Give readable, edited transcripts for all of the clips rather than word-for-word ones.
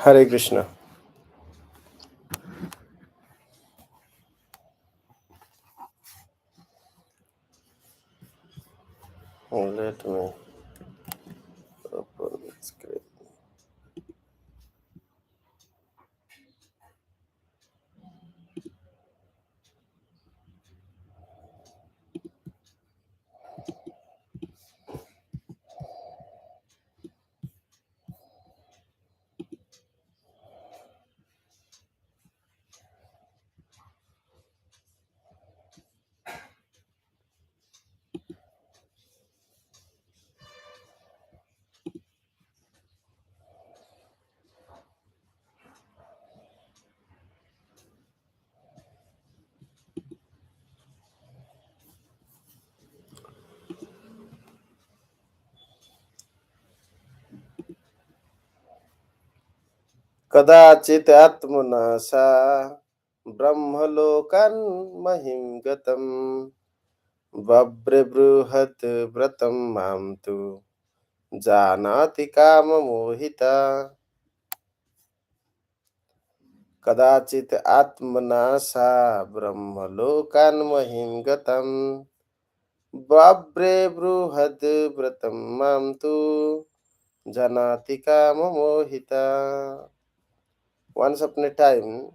Hare Krishna. Let me open the screen. कदाचित् आत्मना सा ब्रह्मलोकान् महिं गतम् बभ्रबृहत् व्रतं मां तु जानाति काममोहिता कदाचित् आत्मना सा ब्रह्मलोकान् महिं गतम् बभ्रबृहत् व्रतं मां तु जानाति काममोहिता. Once upon a time,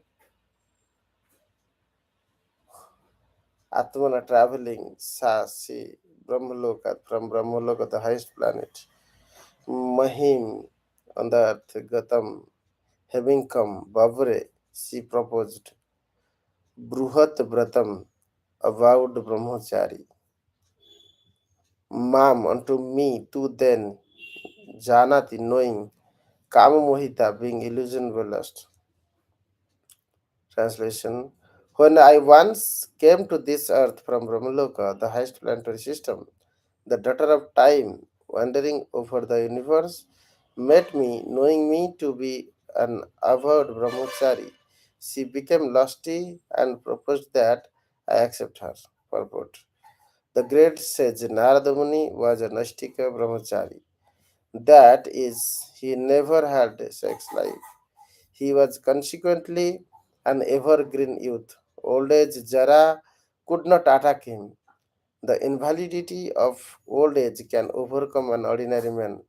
Atmana traveling Sasi Brahmaloka, from Brahmaloka, the highest planet, Mahim on the earth, Gatam, having come, Bhavre, she proposed, Bruhat Vratam, avowed Brahmachari, Mam unto me, to then, Janati, knowing, Kama Mohita, being illusion lust. Translation: When I once came to this earth from Brahmaloka, the highest planetary system, the daughter of time, wandering over the universe, met me, knowing me to be an avowed brahmachari. She became lusty and proposed that I accept her. Purport: The great sage Nārada Muni was a Nastika brahmachari. That is, he never had a sex life. He was consequently an evergreen youth. Old age Jara could not attack him. The invalidity of old age can overcome an ordinary man.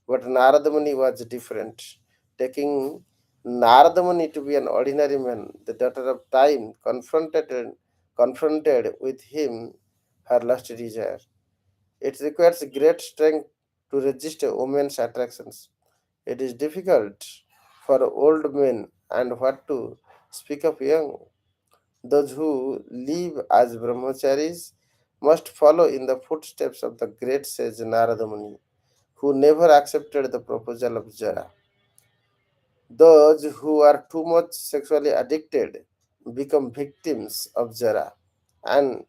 But Narada Muni was different. Taking Narada Muni to be an ordinary man, the daughter of time confronted with him her lust desire. It requires great strength to resist a woman's attractions. It is difficult for old men and what to speak of young. Those who live as brahmacharis must follow in the footsteps of the great sage Narada Muni, who never accepted the proposal of Jara. Those who are too much sexually addicted become victims of Jara, and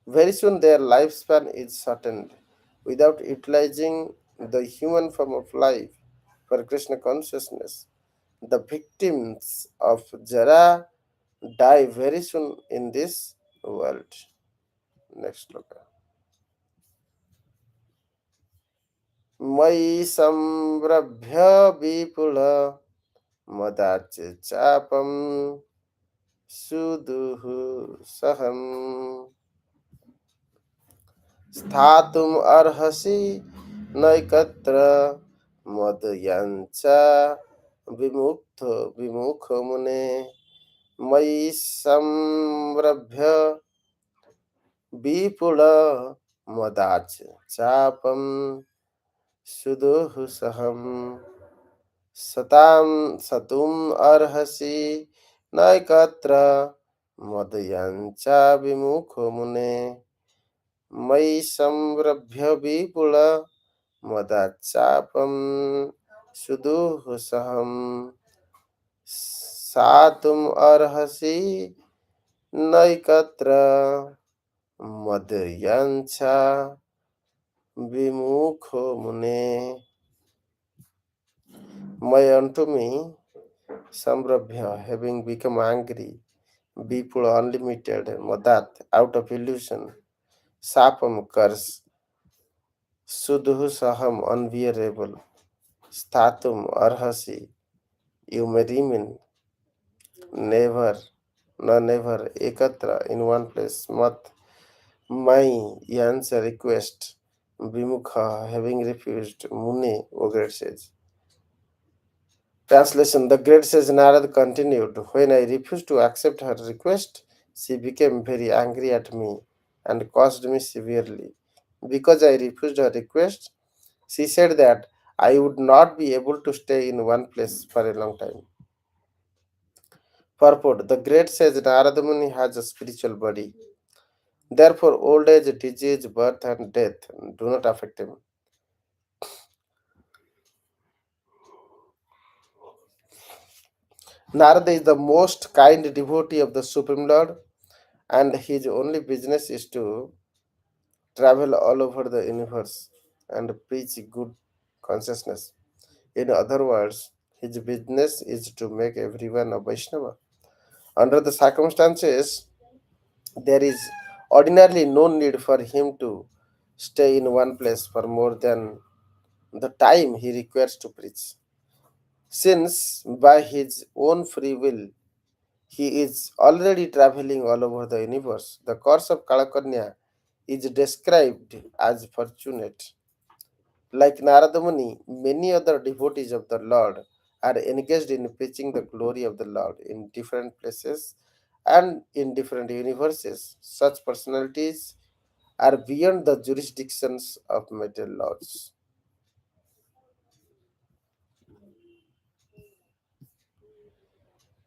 very soon their lifespan is shortened. Without utilizing the human form of life for Krishna consciousness, the victims of Jara die very soon in this world. Next look. मयि संरभ्य विपुल मदाच चापम सुदुः सहम स्थातुम अर्हसि नैकत्र मदयञ्च विमुखो मुने मयि संरभ्य विपुल मदाच चापम सुदुः सहम सतां सतुम अर्हसि नैकत्र मदयञ्च विमुखो मुने मयि संरभ्य विपुल मदाचापम सुदुःसहं सातुम अर्हसि नैकत्र मदयञ्च विमुखो मुने. May unto me, Samrabhya, having become angry, Vipul unlimited, Madat, out of illusion, Sapam curse, Sudhu Saham unbearable, Statum Arhasi, You may remain never, no never, ekatra in one place. Mat my answer request. Vimukha having refused. Muni, O great sage. Translation: The great sage Narad continued, when I refused to accept her request, she became very angry at me and caused me severely. Because I refused her request, she said that I would not be able to stay in one place for a long time. Purport: The great sage Narada Muni has a spiritual body. Therefore, old age, disease, birth, and death do not affect him. Narada is the most kind devotee of the Supreme Lord, and his only business is to travel all over the universe and preach good consciousness. In other words, his business is to make everyone a Vaishnava. Under the circumstances, there is ordinarily no need for him to stay in one place for more than the time he requires to preach. Since by his own free will he is already traveling all over the universe, the course of Kālakanyā is described as fortunate. Like Narada Muni, many other devotees of the Lord are engaged in preaching the glory of the Lord in different places and in different universes. Such personalities are beyond the jurisdictions of material laws.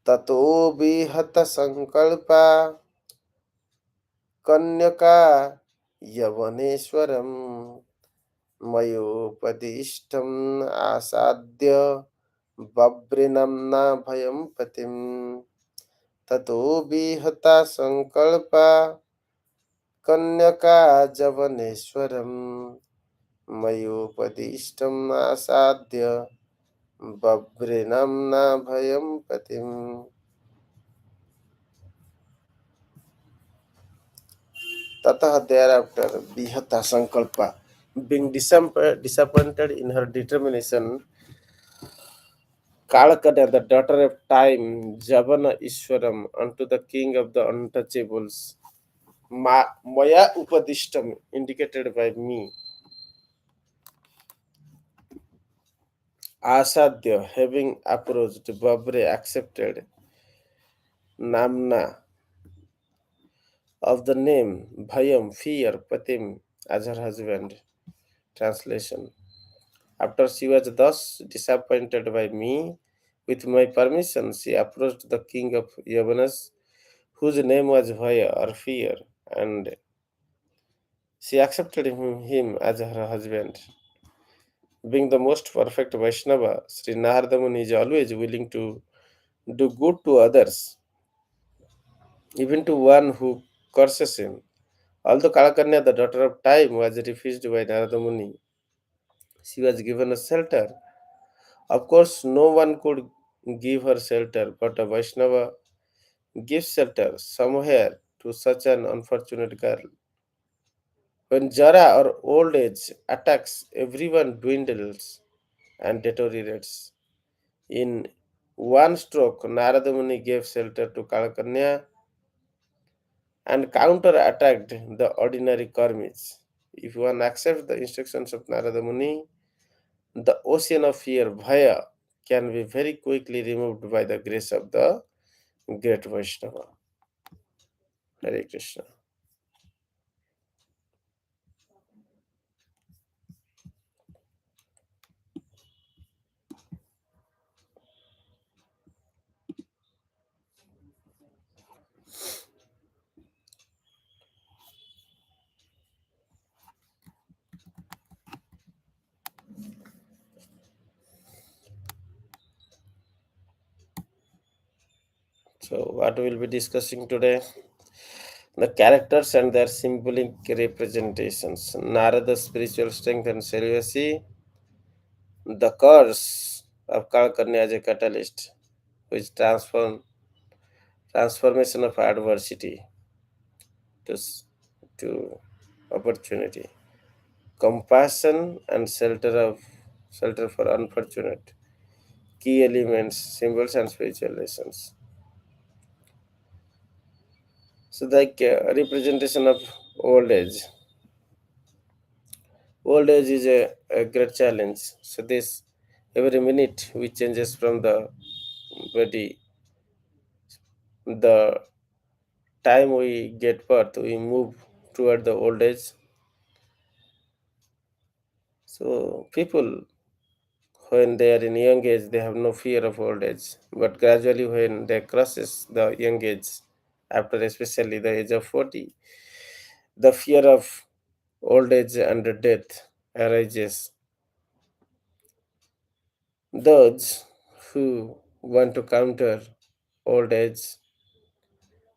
ततो विहत संकल्पा कन्यका यवनेश्वरम् मयोपदिष्टम् आसाद्य बभ्रिनं भयं पतिम् ततो विहता संकल्पा कन्यका जवनेश्वरम् मयोपदिष्टम् आसाद्य बभ्रिनं भयं पतिम्. Tatah thereafter Bihata Sankalpa, being disappointed in her determination, Kālakanyā, the daughter of time, Javana Ishwaram, unto the king of the untouchables, Maya Upadishtam, indicated by me, Asadya, having approached, Babre accepted, Namna, of the name, Bhayam, fear, Patim, as her husband. Translation: After she was thus disappointed by me, with my permission, she approached the king of Yavanas, whose name was Vaya or fear, and she accepted him as her husband. Being the most perfect Vaishnava, Sri Nārada Muni is always willing to do good to others, even to one who curses him. Although Kālakanyā, the daughter of time, was refused by Narada Muni, she was given a shelter. Of course, no one could give her shelter, but a Vaishnava gives shelter somewhere to such an unfortunate girl. When Jara or old age attacks, everyone dwindles and deteriorates. In one stroke, Narada Muni gave shelter to Kālakanyā and counter-attacked the ordinary karmis. If one accepts the instructions of Narada Muni, the ocean of fear, Bhaya, can be very quickly removed by the grace of the great Vaishnava. Hare Krishna. So, what we will be discussing today? The characters and their symbolic representations. Narada's spiritual strength and celibacy. The curse of Kālakanyā as a catalyst, which transformation of adversity to, to opportunity. Compassion and shelter for unfortunate. key elements, symbols, and spiritual lessons. So, like representation of old age. Old age is a great challenge. So, this every minute which changes from the body, the time we get birth, we move toward the old age. So, people when they are in young age, they have no fear of old age. But gradually, when they crosses the young age, after especially the age of 40, the fear of old age and death arises. Those who want to counter old age,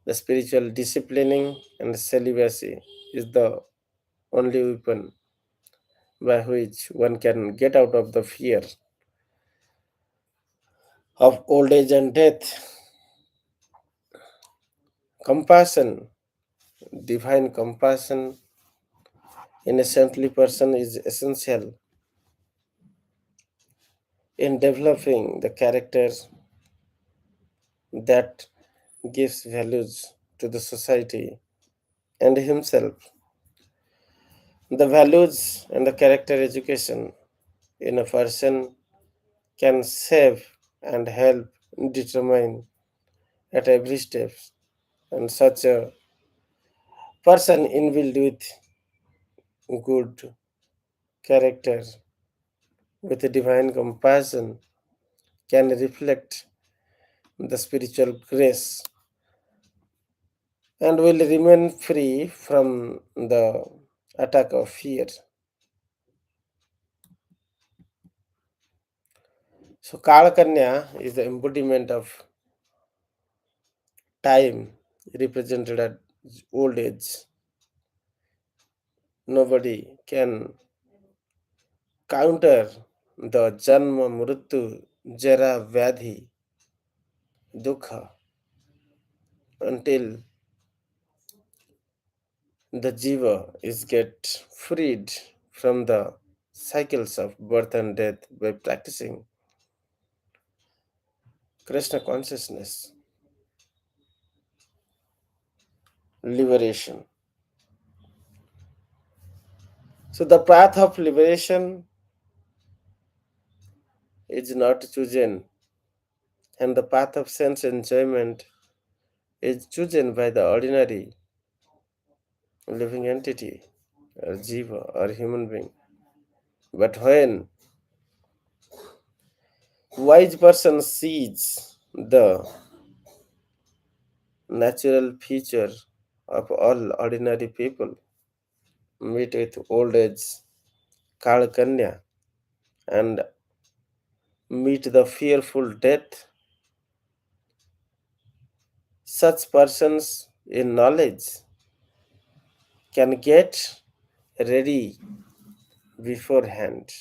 the spiritual disciplining and celibacy is the only weapon by which one can get out of the fear of old age and death. Compassion, divine compassion in a saintly person is essential in developing the character that gives values to the society and himself. The values and the character education in a person can save and help determine at every step. And such a person inbuilt with good character with a divine compassion can reflect the spiritual grace and will remain free from the attack of fear. So, Kālakanyā is the embodiment of time represented at old age. Nobody can counter the Janma, Mrityu, Jara, Vyadhi, Dukha until the Jiva is get freed from the cycles of birth and death by practicing Krishna consciousness, liberation. So the path of liberation is not chosen, and the path of sense enjoyment is chosen by the ordinary living entity, or jiva, or human being. But when wise person sees the natural feature of all ordinary people, meet with old age, Kālakanyā, and meet the fearful death, such persons in knowledge can get ready beforehand.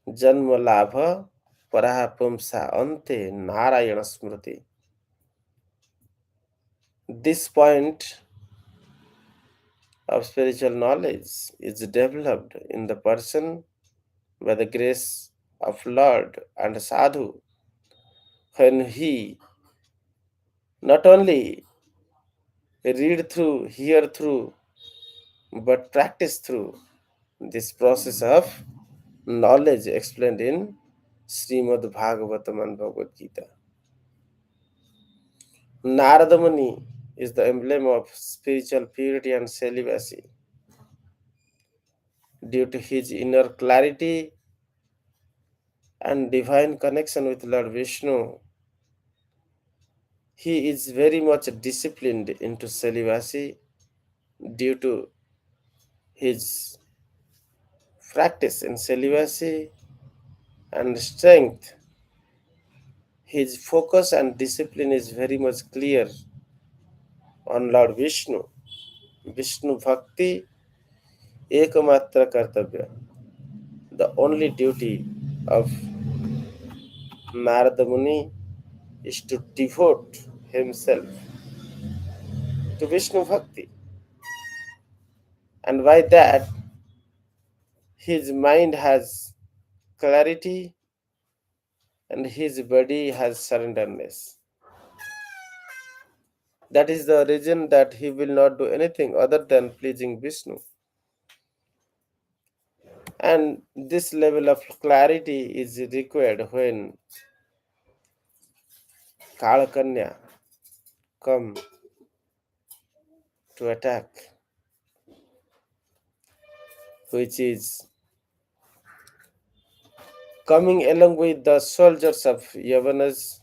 Janma labha parahapumsa ante Narayana smriti. This point of spiritual knowledge is developed in the person by the grace of Lord and Sadhu when he not only read through, hear through, but practice through this process of knowledge explained in Srimad Bhagavatam and Bhagavad Gita. Nārada Muni is the emblem of spiritual purity and celibacy. Due to his inner clarity and divine connection with Lord Vishnu, he is very much disciplined into celibacy due to his practice in celibacy and strength. His focus and discipline is very much clear on Lord Vishnu. Vishnu Bhakti Ekamatra Kartavya. The only duty of Narada Muni is to devote himself to Vishnu Bhakti. And by that, his mind has clarity and his body has surrenderness. That is the reason that he will not do anything other than pleasing Vishnu. And this level of clarity is required when Kālakanyā come to attack, which is coming along with the soldiers of Yavanas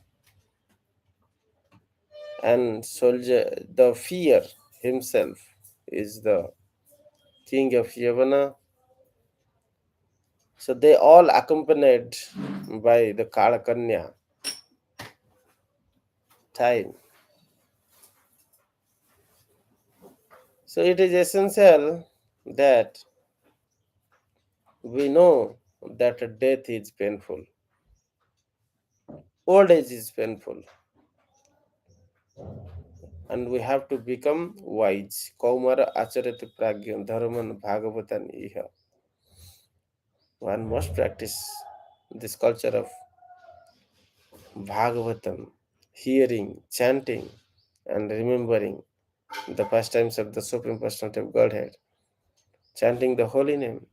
and soldier the fear himself is the king of Yavana. So they all accompanied by the Kālakanyā time. So it is essential that we know that death is painful, old age is painful, and we have to become wise. Kaumara acharati pragyan dharman bhagavatan iha. One must practice this culture of Bhagavatam, hearing, chanting, and remembering the pastimes of the Supreme Personality of Godhead, chanting the holy name.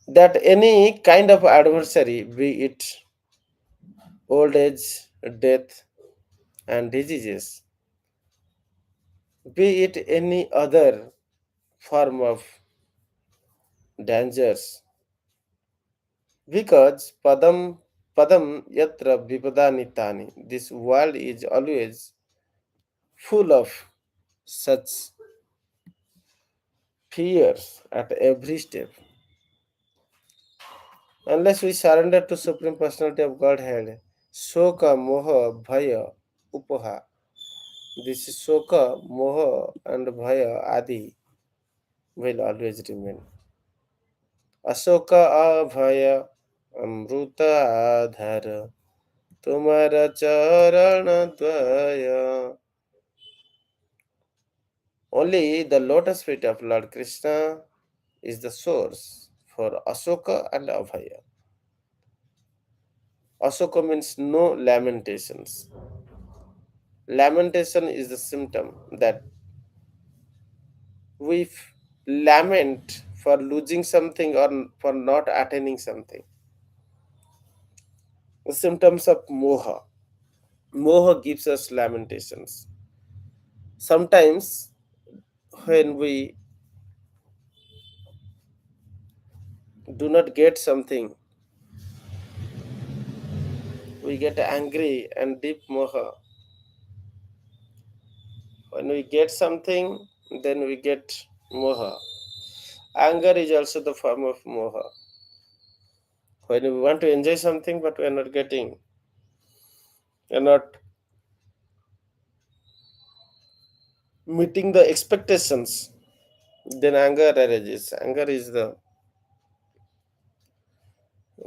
That any kind of adversary, be it old age, death, and diseases, be it any other form of dangers, because padam yatra vipadanitani, this world is always full of such fears at every step. Unless we surrender to Supreme Personality of Godhead, Shoka, Moha, Bhaya, Upaha, this Shoka, Moha, and Bhaya Adi will always remain. Asoka, Abhaya, Amruta, Adhara, Tumara Charana Dvaya. Only the lotus feet of Lord Krishna is the source for Asoka and Abhaya. Asoka means no lamentations. Lamentation is the symptom that we lament for losing something or for not attaining something. The symptoms of moha. Moha gives us lamentations. Sometimes when we do not get something, we get angry and deep moha. When we get something, then we get moha. Anger is also the form of moha. When we want to enjoy something but we are not getting, we are not meeting the expectations, then anger arises. Anger is the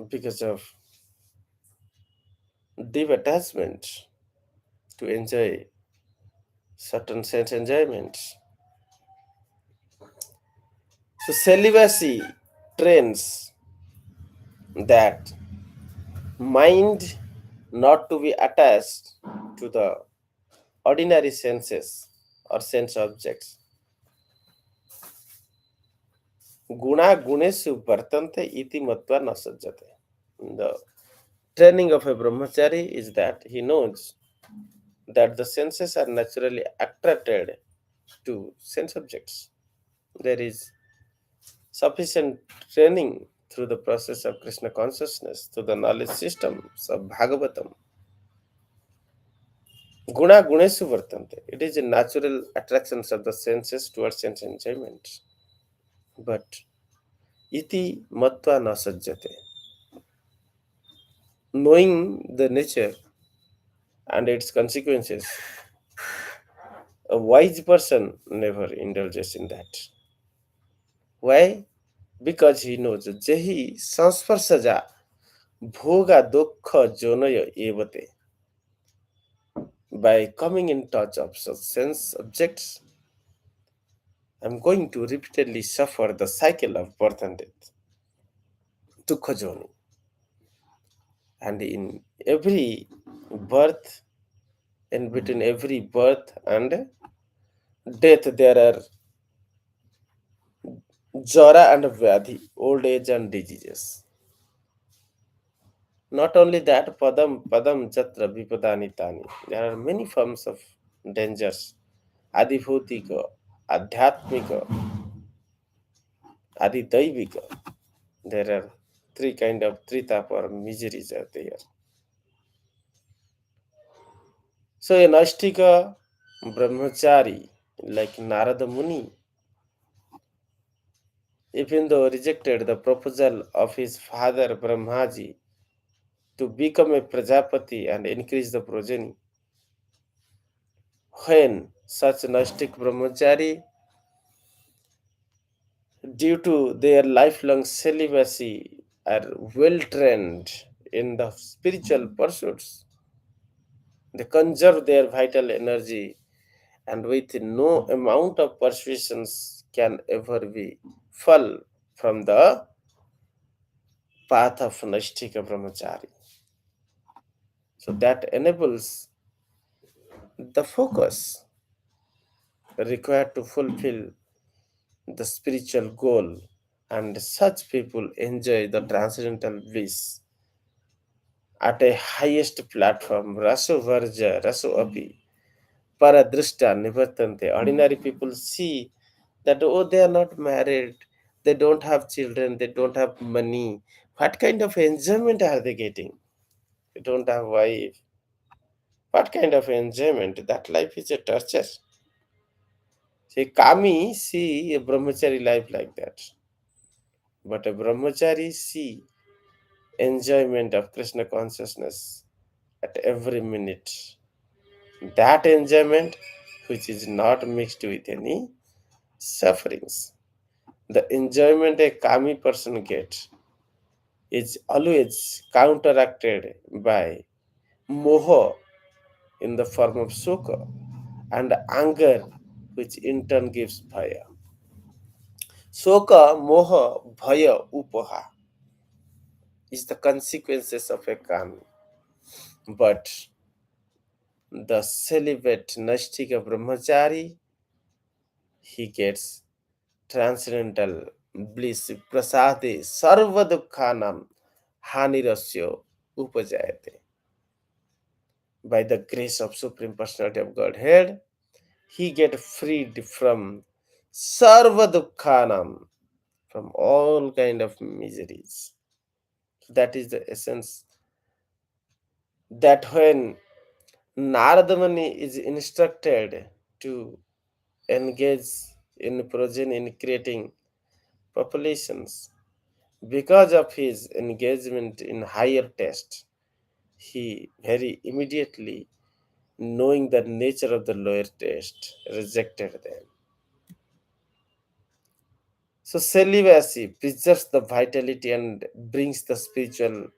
because of deep attachment to enjoy certain sense enjoyments. So celibacy trains that mind not to be attached to the ordinary senses or sense objects. Guna gunesu vartante iti matva na sajjate. The training of a brahmachari is that he knows that the senses are naturally attracted to sense objects. There is sufficient training through the process of Krishna consciousness, through the knowledge systems of Bhagavatam. Guna gunesu vartante. It is a natural attractions of the senses towards sense enjoyment. But iti matva na sajjate. Knowing the nature and its consequences, a wise person never indulges in that. Why? Because he knows Jehi sansparsaja bhoga dukkha jonaya evate. By coming in touch of such sense objects, I'm going to repeatedly suffer the cycle of birth and death. dukha journey. And in every birth, in between every birth and death, there are jara and vyadhi, old age and diseases. Not only that, padam jatra vipadani tani. There are many forms of dangers. Adibhutika, adhyatmika, adidaivika. There are three type of miseries are there. So a Nashtika brahmachari like Nārada Muni, even though rejected the proposal of his father Brahmaji to become a Prajapati and increase the progeny, when such Nashtik brahmachari, due to their lifelong celibacy, are well trained in the spiritual pursuits, they conserve their vital energy and with no amount of persuasions can ever be fall from the path of Nashtika Brahmachari. So that enables the focus required to fulfill the spiritual goal, and such people enjoy the transcendental bliss at a highest platform. Raso Varja, Raso Api, Paradrishta Nivartante. Ordinary people see that, oh, they are not married, they don't have children, they don't have money. What kind of enjoyment are they getting? They don't have wife. What kind of enjoyment? That life is a torture. See, Kami see a brahmachari life like that. But a brahmachari see enjoyment of Krishna consciousness at every minute. That enjoyment which is not mixed with any sufferings. The enjoyment a Kami person gets is always counteracted by moha in the form of sukha and anger, which in turn gives bhaya. Sukha, moha, bhaya, upaha is the consequences of a kami. But the celibate Nashtika Brahmachari, he gets transcendental bliss, prasade, sarva dukkhanam, hanirasya upajayate. By the grace of Supreme Personality of Godhead, he get freed from sarva dukkhanam, from all kind of miseries. That is the essence. That when Nārada Muni is instructed to engage in progeny in creating populations, because of his engagement in higher taste, he very immediately, knowing the nature of the lower taste, rejected them. So celibacy preserves the vitality and brings the spiritual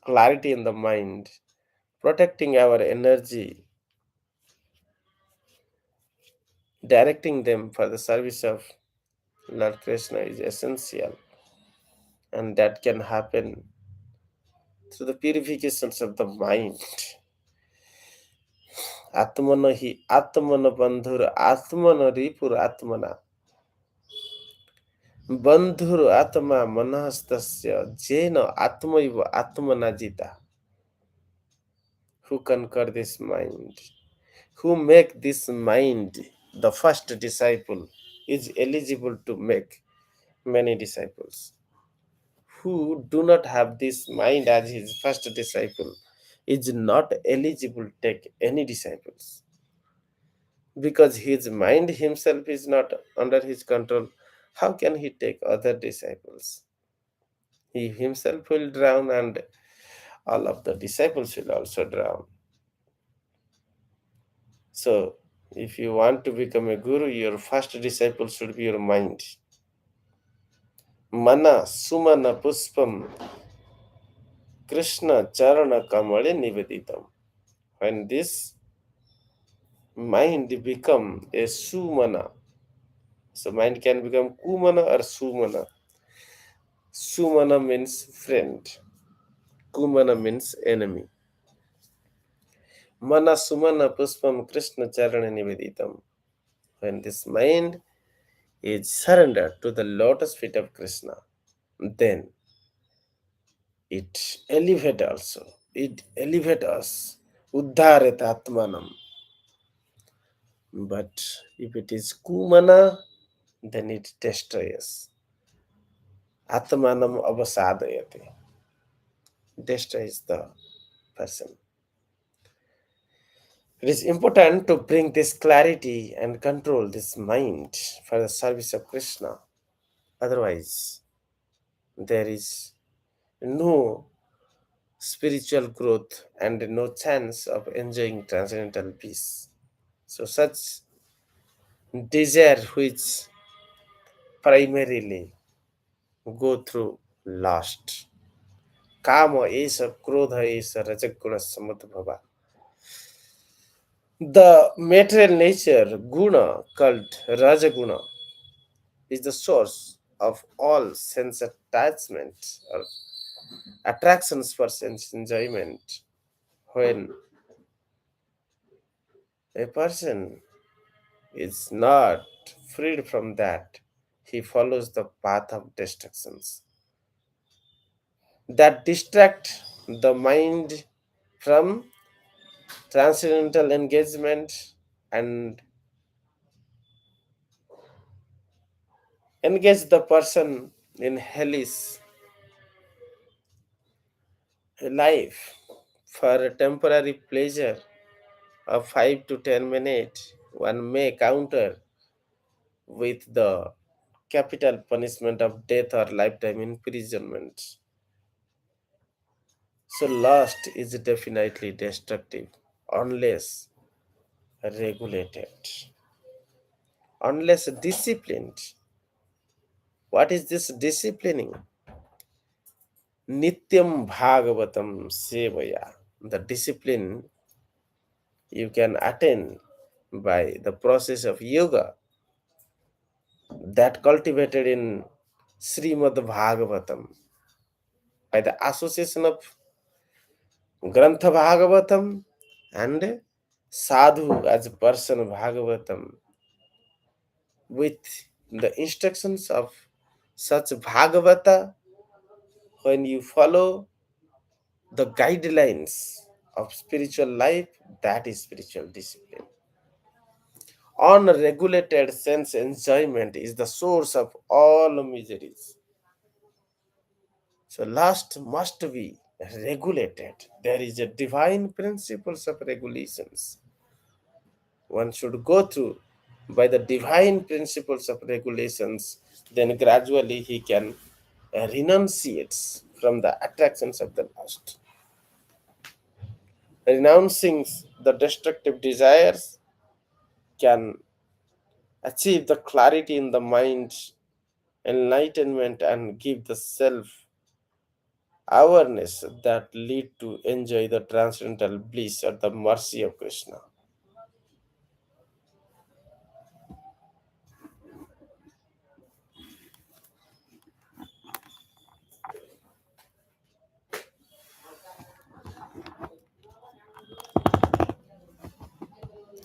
clarity in the mind, protecting our energy, directing them for the service of Lord Krishna is essential, and that can happen through the purifications of the mind. Atmana hi atmana bandhur atmana ripur atmana bandhur atma manastasya jena atmaiva atmana jita. Who conquer this mind? Who make this mind the first disciple is eligible to make many disciples. Who do not have this mind as his first disciple is not eligible to take any disciples, because his mind himself is not under his control. How can he take other disciples? He himself will drown, and all of the disciples will also drown. So if you want to become a guru, your first disciple should be your mind. Mana sumana puspam Krishna charana kamale niveditam. When this mind become a sumana, so mind can become kumana or sumana. Sumana means friend. Kumana means enemy. Mana Sumana Puspam Krishna Charana Niveditam. When this mind is surrendered to the lotus feet of Krishna, then it elevates also. It elevates us. Uddharet Atmanam. But if it is Kumana, then it destroys. Atmanam avasadayate. Destroys the person. It is important to bring this clarity and control this mind for the service of Krishna. Otherwise, there is no spiritual growth and no chance of enjoying transcendental peace. So, such desire which primarily go through lust. Kama esa krodha esa rajaguna samadbhava. The material nature, guna, called rajaguna, is the source of all sense attachment or attractions for sense enjoyment. When a person is not freed from that, he follows the path of destructions that distract the mind from transcendental engagement and engage the person in hellish life for a temporary pleasure of 5 to 10 minutes. One may counter with the capital punishment of death or lifetime imprisonment. So lust is definitely destructive unless regulated, unless disciplined. What is this disciplining? Nityam Bhagavatam Sevaya. The discipline you can attain by the process of yoga that cultivated in Srimad Bhagavatam by the association of Grantha Bhagavatam and Sadhu as a person Bhagavatam with the instructions of such Bhagavata. When you follow the guidelines of spiritual life, that is spiritual discipline. Unregulated sense enjoyment is the source of all miseries. So lust must be regulated. There is a divine principles of regulations. One should go through by the divine principles of regulations, then gradually he can renunciate from the attractions of the lust. Renouncing the destructive desires can achieve the clarity in the mind, enlightenment, and give the self awareness that lead to enjoy the transcendental bliss or the mercy of Krishna.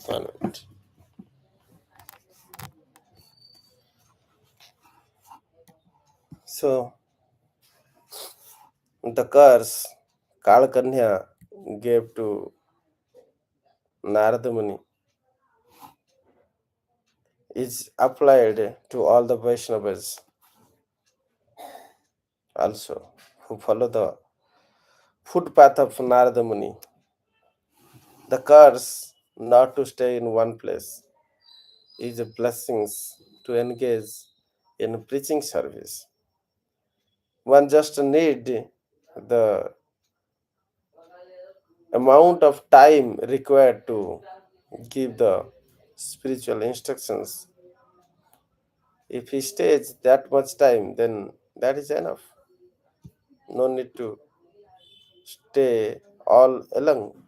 And so the curse Kālakanyā gave to Nārada Muni is applied to all the Vaishnavas also who follow the footpath of Nārada Muni. The curse not to stay in one place is a blessings to engage in preaching service. One just need the amount of time required to give the spiritual instructions. If he stays that much time, then that is enough. No need to stay all along.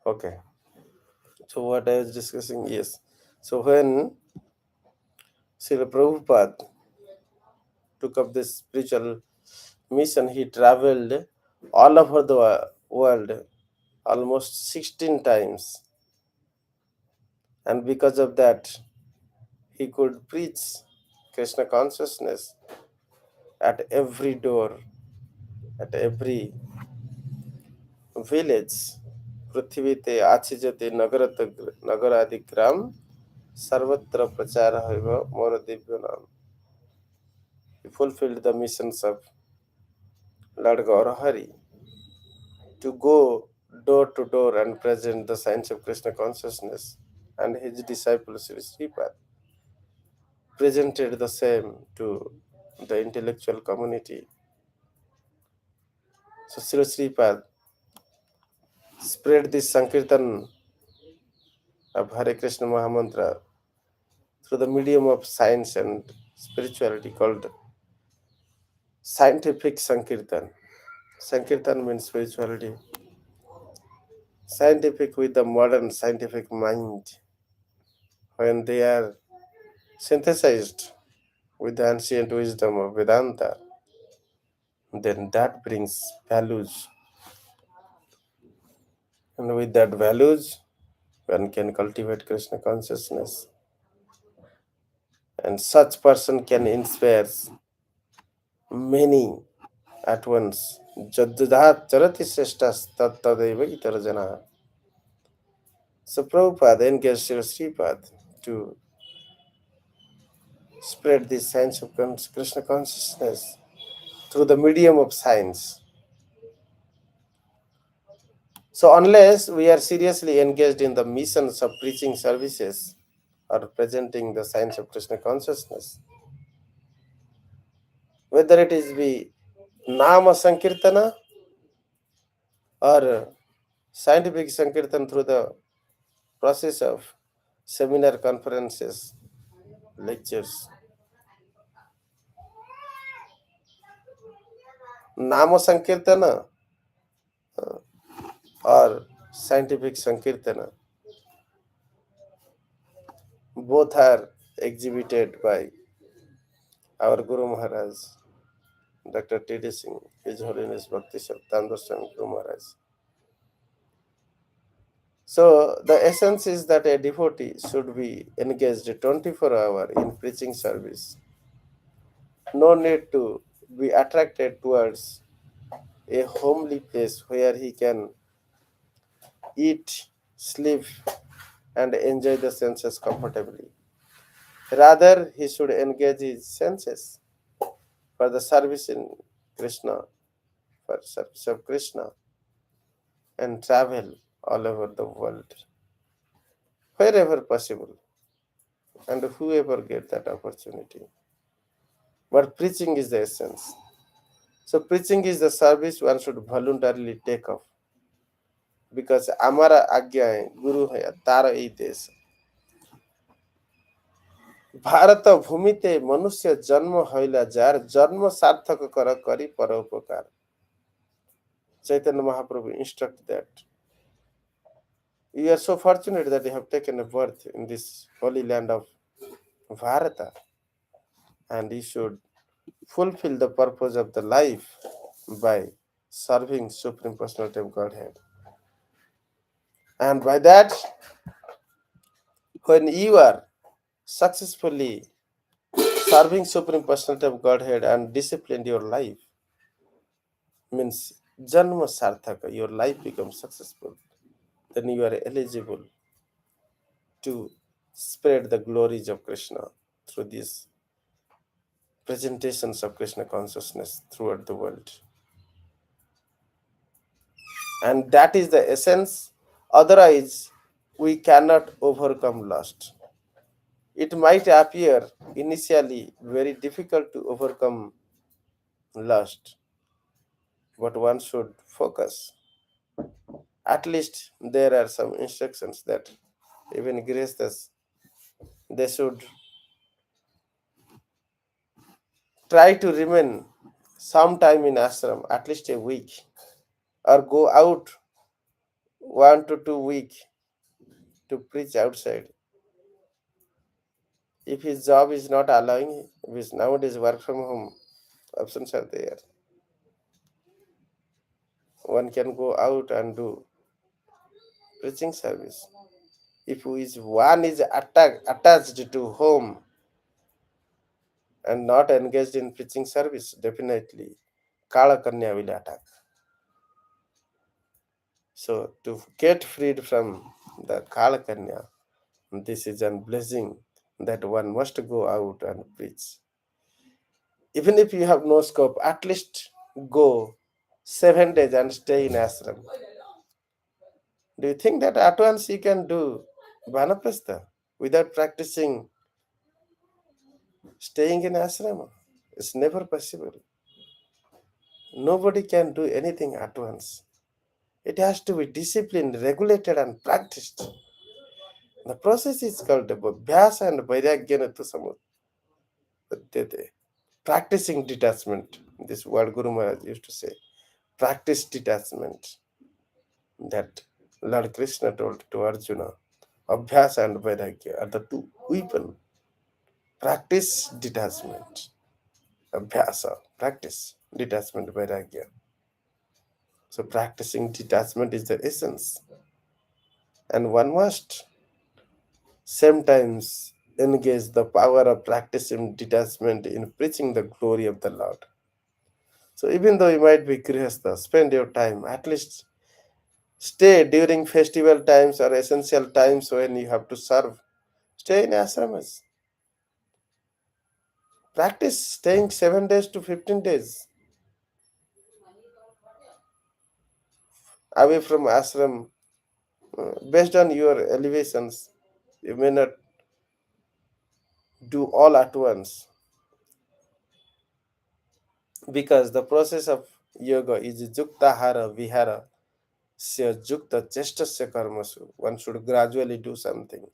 Okay. So what I was discussing, yes. So when Srila Prabhupada took up this spiritual mission, he traveled all over the world almost 16 times. And because of that, he could preach Krishna consciousness at every door, at every village. पृथ्वीते आछि जति नगर आदि ग्राम सर्वत्र प्रचार होइब मोर दिव्य नाम. He fulfilled the missions of Lord Gaurahari to go door to door and present the science of Krishna consciousness, and his disciple Sri Sripad presented the same to the intellectual community. So Sri Sripad spread this Sankirtan of Hare Krishna Mahamantra through the medium of science and spirituality called scientific Sankirtan. Sankirtan means spirituality. Scientific with the modern scientific mind, when they are synthesized with the ancient wisdom of Vedanta, then that brings values. And with that values, one can cultivate Krishna consciousness. And such person can inspire many at once. Jaddudat charati sreshtas tattadeva itarajana. So Prabhupada engaged Sri Sripad to spread this science of Krishna consciousness through the medium of science. So, unless we are seriously engaged in the missions of preaching services or presenting the science of Krishna consciousness, whether it is be Nama Sankirtana or scientific Sankirtan through the process of seminar conferences, lectures, Nama Sankirtana or scientific Sankirtana, both are exhibited by our Guru Maharaj, Dr. T.D. Singh, His Holiness Bhakti Saptandar Swami Guru Maharaj. So the essence is that a devotee should be engaged 24 hours in preaching service. No need to be attracted towards a homely place where he can eat, sleep, and enjoy the senses comfortably. Rather, he should engage his senses for the service in Krishna, for service of Krishna, and travel all over the world wherever possible and whoever get that opportunity. But preaching is the essence. So preaching is the service one should voluntarily take up. Because हमारा आज्ञा है गुरु है तार এই দেশ भारत ভূমিতে মনুষ্য জন্ম হইলা যার জন্ম সার্থক কর করি পরোপকার. Chaitanya Mahaprabhu instruct that you are so fortunate that you have taken a birth in this holy land of Bharata, and you should fulfill the purpose of the life by serving Supreme Personality of Godhead. And by that, when you are successfully serving Supreme Personality of Godhead and disciplined your life, means Janma Sarthaka, your life becomes successful, then you are eligible to spread the glories of Krishna through these presentations of Krishna consciousness throughout the world. And that is the essence. Otherwise, we cannot overcome lust. It might appear initially very difficult to overcome lust, but one should focus. At least there are some instructions that even Grihasthas, they should try to remain some time in ashram, at least a week, or go out 1 to 2 weeks to preach outside. If his job is not allowing, which nowadays work from home options are there, one can go out and do preaching service. If one is attached to home and not engaged in preaching service, definitely Kālakanyā will attack. So to get freed from the Kālakanyā, this is a blessing that one must go out and preach. Even if you have no scope, at least go 7 days and stay in ashram. Do you think that at once you can do Vanaprastha without practicing staying in ashram? It's never possible. Nobody can do anything at once. It has to be disciplined, regulated, and practiced. The process is called Abhyasa and Vairagyana to Samuddhyate. Practicing detachment. This word Guru Maharaj used to say. Practice detachment. That Lord Krishna told to Arjuna. Abhyasa and Vairagya are the two weapons. Practice detachment. Abhyasa. Practice detachment, Vairagya. So practicing detachment is the essence. And one must sometimes engage the power of practicing detachment in preaching the glory of the Lord. So even though you might be grihastha, spend your time, at least stay during festival times or essential times when you have to serve. Stay in ashramas. Practice staying 7 days to 15 days away from ashram. Based on your elevations, you may not do all at once because the process of yoga is juktahara vihara sya jukta chestasya karmasu. One should gradually do something.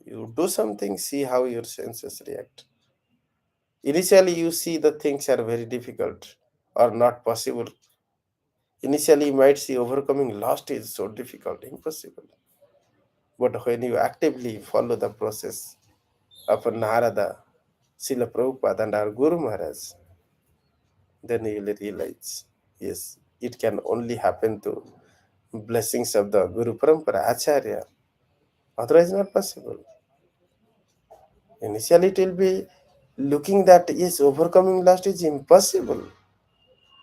You do something, see how your senses react. Initially, you see the things are very difficult or not possible. Initially, you might see overcoming lost is so difficult, impossible. But when you actively follow the process of Nārada, Srila Prabhupada, and our Guru Maharaj, then you will realize, yes, it can only happen to blessings of the Guru Parampara, Acharya. Otherwise, not possible. Initially, it will be looking that, yes, overcoming lust is impossible.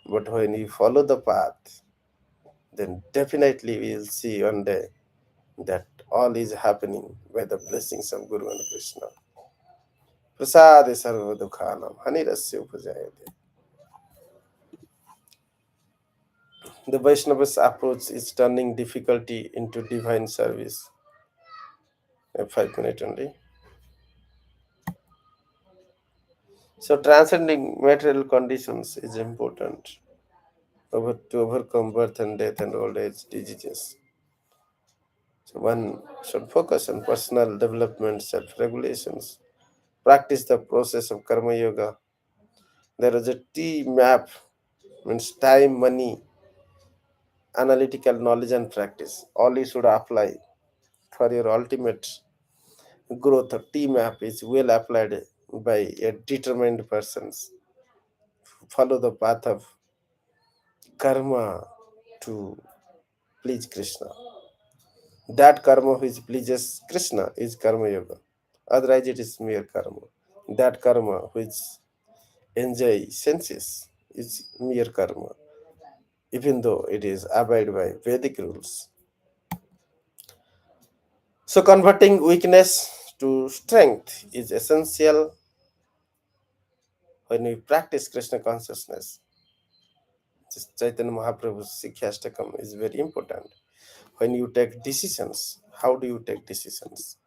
But when you follow the path, then definitely we will see one day that all is happening by the blessings of Guru and Krishna. Prasade sarva dukhanam hanirasya upajayate. The Vaishnava's approach is turning difficulty into divine service. 5 minutes only. So transcending material conditions is important to overcome birth and death and old age diseases. So one should focus on personal development, self-regulations, practice the process of karma yoga. There is a T map, means time, money, analytical knowledge and practice. All you should apply for your ultimate growth. A T map is well applied by a determined persons. Follow the path of karma to please Krishna. That karma which pleases Krishna is karma yoga. Otherwise, it is mere karma. That karma which enjoy senses is mere karma, even though it is abide by Vedic rules. So, converting weakness to strength is essential when we practice Krishna consciousness. This Chaitanya Mahaprabhu's Sikhyastakam is very important. When you take decisions, how do you take decisions?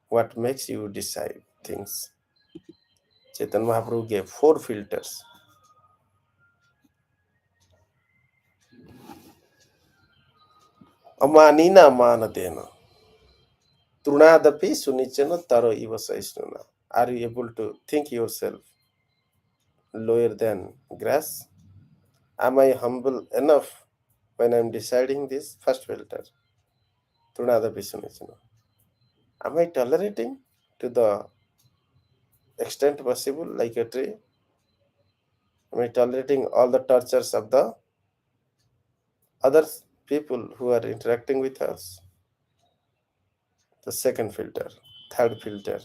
What makes you decide things? Chaitanya Mahaprabhu gave 4 filters. Amanina manatena. Trunadapi sunichana taro iva saisnuna. Are you able to think yourself lower than grass? Am I humble enough when I'm deciding this first filter, Tunada Pisunicino. Am I tolerating to the extent possible like a tree? Am I tolerating all the tortures of the other people who are interacting with us? The second filter. Third filter.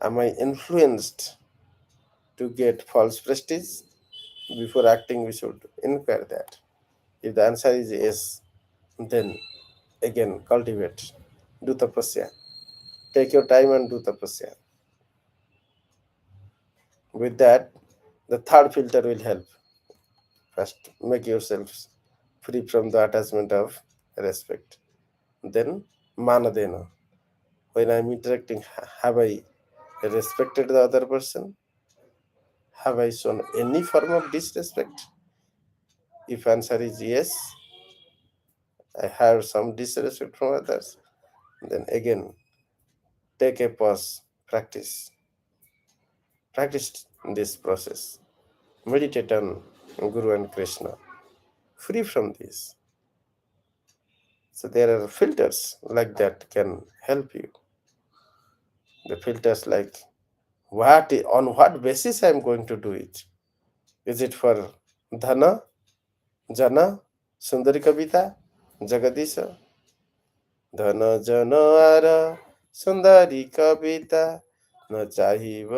Am I influenced to get false prestige? Before acting, we should inquire that. If the answer is yes, then again cultivate. Do tapasya. Take your time and do tapasya. With that, the third filter will help. First, make yourselves free from the attachment of respect. Then, manadena. When I'm interacting, have I respected the other person? Have I shown any form of disrespect? If answer is yes, I have some disrespect from others, then again take a pause, practice this process, meditate on Guru and Krishna, free from this. So there are filters like that can help you. The filters like on what basis I am going to do it. Is it for dhana, jana, sundari kavita, jagadisha? Dhana jana ara sundari kavita न चाहिब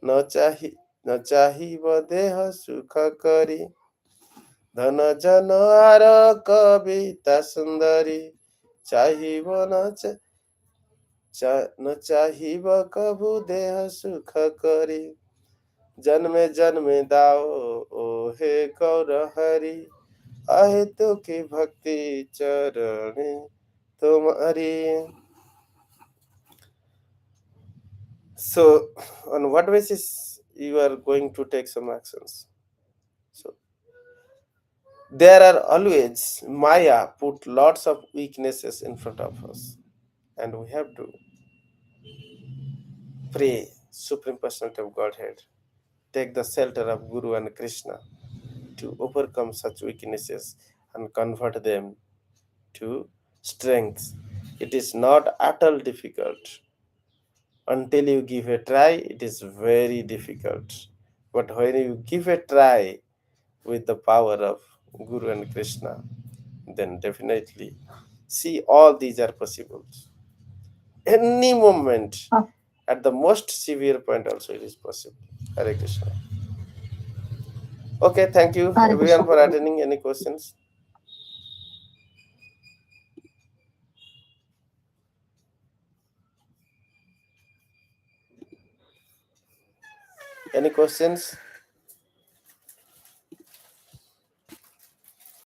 न चाहि न चाहिब देह सुख करी धन जन are कविता सुंदरी चाहिब न चाहिब कभु देह सुख करी जन्मे जन्मे दाओ ओ हे गौर हरि आहे तो की भक्ति चरणे तुम्हारी. So, on what basis you are going to take some actions? So, there are always Maya put lots of weaknesses in front of us, and we have to pray Supreme Personality of Godhead, take the shelter of Guru and Krishna to overcome such weaknesses and convert them to strength. It is not at all difficult. Until you give a try, it is very difficult. But when you give a try with the power of Guru and Krishna, then definitely see all these are possible. Any moment, at the most severe point also it is possible. Hare Krishna. Okay, thank you everyone for attending. Any questions? Any questions?